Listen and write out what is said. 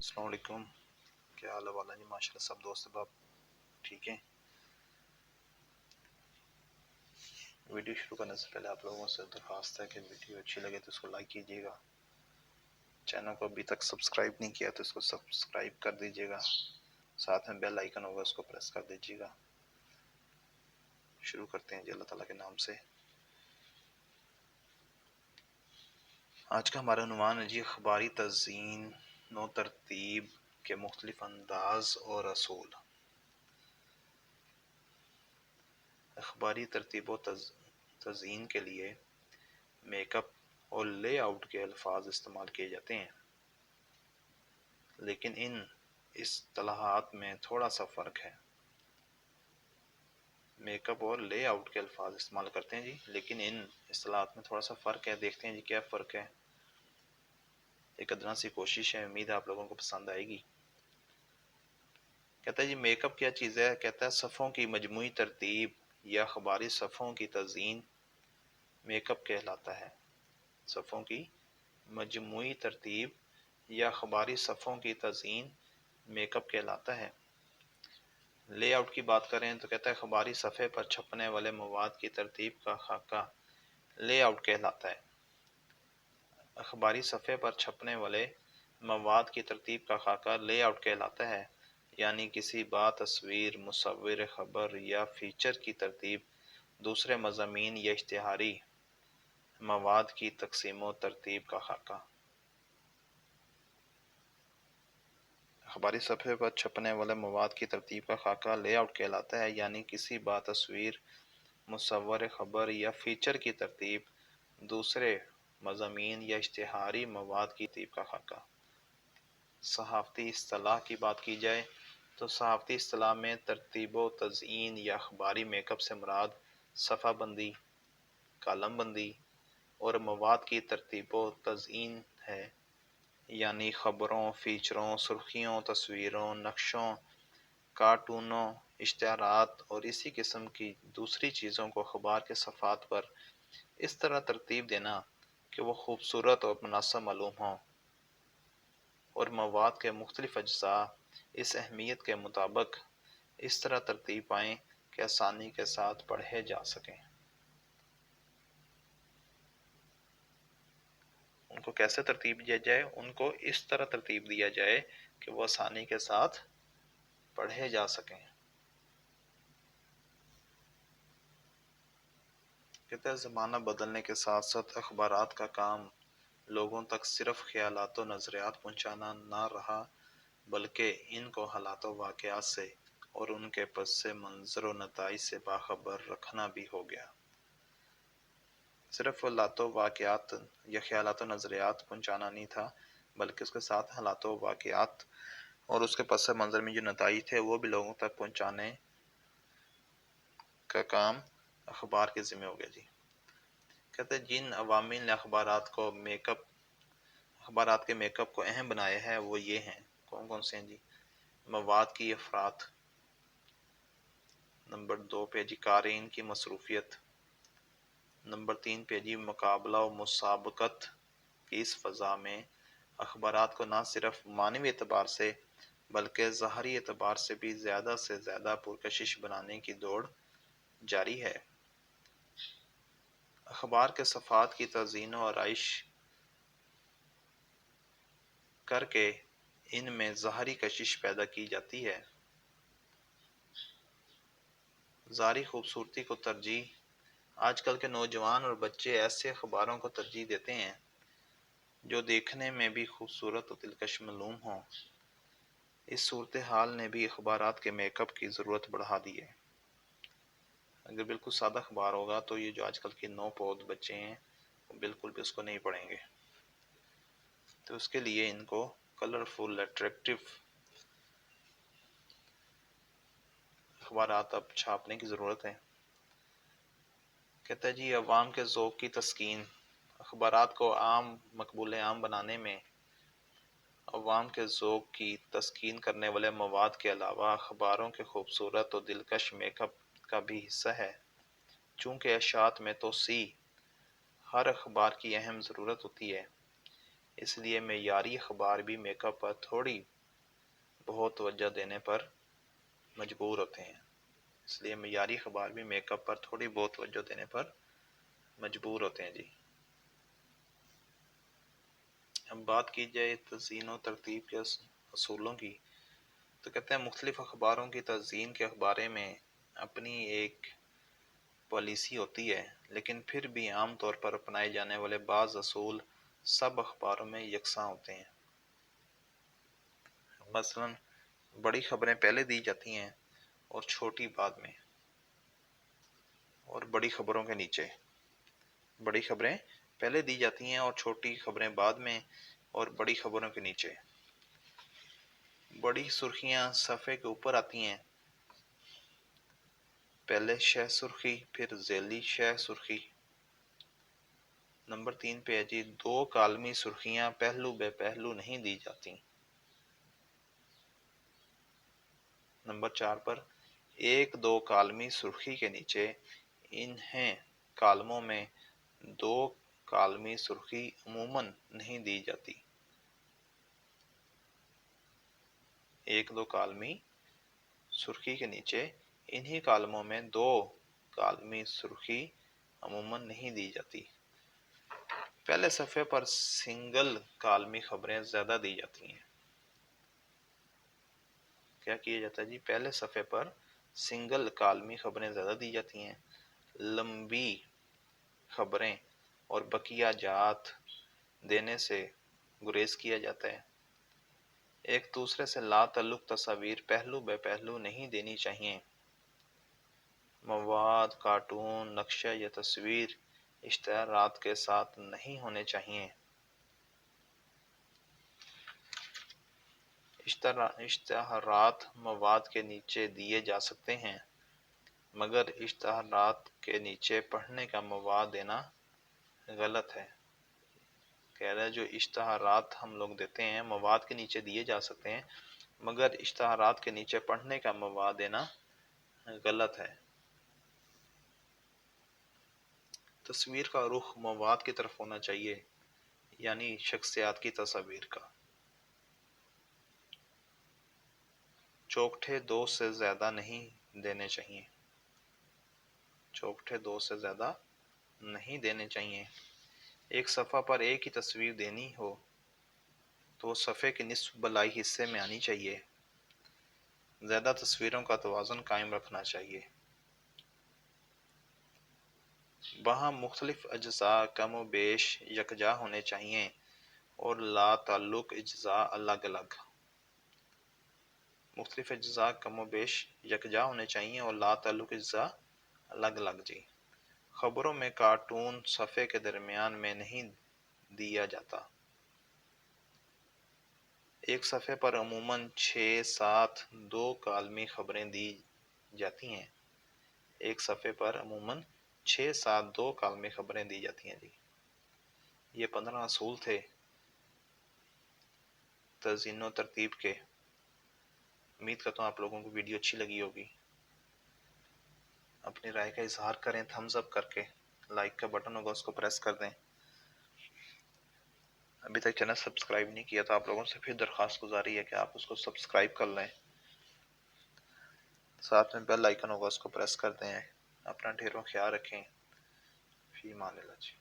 السلام علیکم، کیا حال ہے والا جی؟ ماشاء اللہ سب دوست باپ ٹھیک ہیں۔ ویڈیو شروع کرنے سے پہلے آپ لوگوں سے درخواست ہے کہ ویڈیو اچھی لگے تو اس کو لائک کیجیے گا، چینل کو ابھی تک سبسکرائب نہیں کیا تو اس کو سبسکرائب کر دیجیے گا، ساتھ میں بیل آئیکن ہوگا اس کو پریس کر دیجیے گا۔ شروع کرتے ہیں جی اللہ تعالیٰ کے نام سے۔ آج کا ہمارا عنوان ہے جی اخباری تزئین و ترتیب کے مختلف انداز اور اصول۔ اخباری ترتیب و تزئین کے لیے میک اپ اور لے آؤٹ کے الفاظ استعمال کیے جاتے ہیں، لیکن ان اصطلاحات میں تھوڑا سا فرق ہے۔ میک اپ اور لے آؤٹ کے الفاظ استعمال کرتے ہیں جی، لیکن ان اصطلاحات میں تھوڑا سا فرق ہے۔ دیکھتے ہیں جی کیا فرق ہے۔ ایک ادنا سی کوشش ہے، امید ہے آپ لوگوں کو پسند آئے گی۔ کہتا ہے جی میک اپ کیا چیز ہے؟ کہتا ہے صفوں کی مجموعی ترتیب یا اخباری صفوں کی تزئین میک اپ کہلاتا ہے۔ صفوں کی مجموعی ترتیب یا اخباری صفوں کی تزئین میک اپ کہلاتا ہے۔ لے آؤٹ کی بات کریں تو کہتا ہے اخباری صفحے پر چھپنے والے مواد کی ترتیب کا خاکہ لے آؤٹ کہلاتا ہے۔ اخباری صفحے پر چھپنے والے مواد کی ترتیب کا خاکہ لے آؤٹ کہلاتا ہے، یعنی کسی بات، تصویر، مصور خبر یا فیچر کی ترتیب دوسرے مضامین یا اشتہاری مواد کی تقسیم و ترتیب کا خاکہ۔ اخباری صفحے پر چھپنے والے مواد کی ترتیب کا خاکہ لے آؤٹ کہلاتا ہے، یعنی کسی بات، تصویر، مصور خبر یا فیچر کی ترتیب دوسرے مضامین یا اشتہاری مواد کی ترتیب کا خاکہ۔ صحافتی اصطلاح کی بات کی جائے تو صحافتی اصطلاح میں ترتیب و تزئین یا اخباری میک اپ سے مراد صفحہ بندی، کالم بندی اور مواد کی ترتیب و تزئین ہے، یعنی خبروں، فیچروں، سرخیوں، تصویروں، نقشوں، کارٹونوں، اشتہارات اور اسی قسم کی دوسری چیزوں کو اخبار کے صفحات پر اس طرح ترتیب دینا کہ وہ خوبصورت اور مناسب معلوم ہوں اور مواد کے مختلف اجزاء اس اہمیت کے مطابق اس طرح ترتیب پائیں کہ آسانی کے ساتھ پڑھے جا سکیں۔ ان کو کیسے ترتیب دیا جائے؟ ان کو اس طرح ترتیب دیا جائے کہ وہ آسانی کے ساتھ پڑھے جا سکیں۔ کہتے ہیں زمانہ بدلنے کے ساتھ ساتھ اخبارات کا کام لوگوں تک صرف خیالات و نظریات پہنچانا نہ رہا، بلکہ ان کو حالات و واقعات سے اور ان کے پس منظر و نتائج سے باخبر رکھنا بھی ہو گیا۔ صرف حالات و واقعات یا خیالات و نظریات پہنچانا نہیں تھا، بلکہ اس کے ساتھ حالات و واقعات اور اس کے پس منظر میں جو نتائج تھے وہ بھی لوگوں تک پہنچانے کا کام اخبار کے ذمہ ہو گیا جی۔ کہتے ہیں جن عوامل نے اخبارات کے میک اپ کو اہم بنایا ہے وہ یہ ہیں۔ کون کون سے ہیں جی؟ مواد کی افراط، نمبر 2 پہ جی قارئین کی مصروفیت، نمبر 3 پہ جی مقابلہ و مسابقت کی اس فضا میں اخبارات کو نہ صرف معنوی اعتبار سے بلکہ ظاہری اعتبار سے بھی زیادہ سے زیادہ پرکشش بنانے کی دوڑ جاری ہے۔ اخبار کے صفحات کی تزئین و آرائش کر کے ان میں ظاہری کشش پیدا کی جاتی ہے۔ ظاہری خوبصورتی کو ترجیح۔ آج کل کے نوجوان اور بچے ایسے اخباروں کو ترجیح دیتے ہیں جو دیکھنے میں بھی خوبصورت و دلکش معلوم ہوں۔ اس صورتحال نے بھی اخبارات کے میک اپ کی ضرورت بڑھا دی ہے۔ اگر بالکل سادہ اخبار ہوگا تو یہ جو آج کل کے نو پود بچے ہیں وہ بالکل بھی اس کو نہیں پڑھیں گے، تو اس کے لیے ان کو کلرفل، اٹریکٹیو اخبارات اب چھاپنے کی ضرورت ہے۔ کہتا ہے جی عوام کے ذوق کی تسکین۔ اخبارات کو مقبول عام بنانے میں عوام کے ذوق کی تسکین کرنے والے مواد کے علاوہ اخباروں کے خوبصورت و دلکش میک اپ کا بھی حصہ ہے۔ چونکہ اشاعت میں توسیع ہر اخبار کی اہم ضرورت ہوتی ہے، اس لیے معیاری اخبار بھی میک اپ پر تھوڑی بہت توجہ دینے پر مجبور ہوتے ہیں، اس لیے معیاری اخبار بھی میک اپ پر تھوڑی بہت توجہ دینے پر مجبور ہوتے ہیں جی۔ اب بات کی جائے تزئین و ترتیب کے اصولوں کی، تو کہتے ہیں مختلف اخباروں کی تزئین کے بارے میں اپنی ایک پالیسی ہوتی ہے، لیکن پھر بھی عام طور پر اپنائے جانے والے بعض اصول سب اخباروں میں یکساں ہوتے ہیں۔ مثلا بڑی خبریں پہلے دی جاتی ہیں اور چھوٹی بعد میں، اور بڑی خبروں کے نیچے۔ بڑی خبریں پہلے دی جاتی ہیں اور چھوٹی خبریں بعد میں، اور بڑی خبروں کے نیچے۔ بڑی سرخیاں صفحے کے اوپر آتی ہیں، پہلے شہ سرخی پھر ذیلی شہ سرخی۔ نمبر 3 پہ ہے جی 2 کالمی سرخیاں پہلو بے پہلو نہیں دی جاتی۔ نمبر 4 پر 1-2 کالمی سرخی کے نیچے انہیں کالموں میں 2 کالمی سرخی عموماً نہیں دی جاتی۔ 1-2 کالمی سرخی کے نیچے انہی کالموں میں 2 کالمی سرخی عموماً نہیں دی جاتی۔ پہلے صفحے پر سنگل کالمی خبریں زیادہ دی جاتی ہیں۔ کیا کیا جاتا ہے جی؟ پہلے صفحے پر سنگل کالمی خبریں زیادہ دی جاتی ہیں، لمبی خبریں اور بقیہ جات دینے سے گریز کیا جاتا ہے۔ ایک دوسرے سے لا تعلق تصاویر پہلو بے پہلو نہیں دینی چاہیے۔ مواد، کارٹون، نقشہ یا تصویر اشتہارات کے ساتھ نہیں ہونے چاہیے۔ اشتہارات مواد کے نیچے دیے جا سکتے ہیں، مگر اشتہارات کے نیچے پڑھنے کا مواد دینا غلط ہے۔ کہہ رہا ہے جو اشتہارات ہم لوگ دیتے ہیں مواد کے نیچے دیے جا سکتے ہیں، مگر اشتہارات کے نیچے پڑھنے کا مواد دینا غلط ہے۔ تصویر کا رخ مواد کی طرف ہونا چاہیے، یعنی شخصیات کی تصاویر کا۔ چوکٹھے 2 سے زیادہ نہیں دینے چاہیے۔ چوکٹھے 2 سے زیادہ نہیں دینے چاہیے۔ ایک صفحہ پر ایک ہی تصویر دینی ہو تو صفحے کے نصف بالائی حصے میں آنی چاہیے۔ زیادہ تصویروں کا توازن قائم رکھنا چاہیے۔ وہاں مختلف اجزاء کم و بیش یکجا ہونے چاہیے اور لا تعلق اجزاء الگ الگ۔ مختلف اجزاء کم و بیش یکجا ہونے چاہیے اور لا تعلق اجزاء الگ الگ جی۔ خبروں میں کارٹون صفحے کے درمیان میں نہیں دیا جاتا۔ ایک صفحے پر عموماً 6-7 2 کالمی خبریں دی جاتی ہیں۔ ایک صفحے پر عموماً 6-7 2 کالمی خبریں دی جاتی ہیں جی۔ یہ 15 اصول تھے تزئین و ترتیب کے۔ امید کرتا ہوں آپ لوگوں کو ویڈیو اچھی لگی ہوگی۔ اپنی رائے کا اظہار کریں تھمز اپ کر کے، لائک کا بٹن ہوگا اس کو پریس کر دیں۔ ابھی تک چینل سبسکرائب نہیں کیا تو آپ لوگوں سے پھر درخواست گزاری ہے کہ آپ اس کو سبسکرائب کر لیں، ساتھ میں بیل آئیکن ہوگا اس کو پریس کر دیں۔ اپنا ڈھیروں خیال رکھیں۔ فی امان اللہ جی۔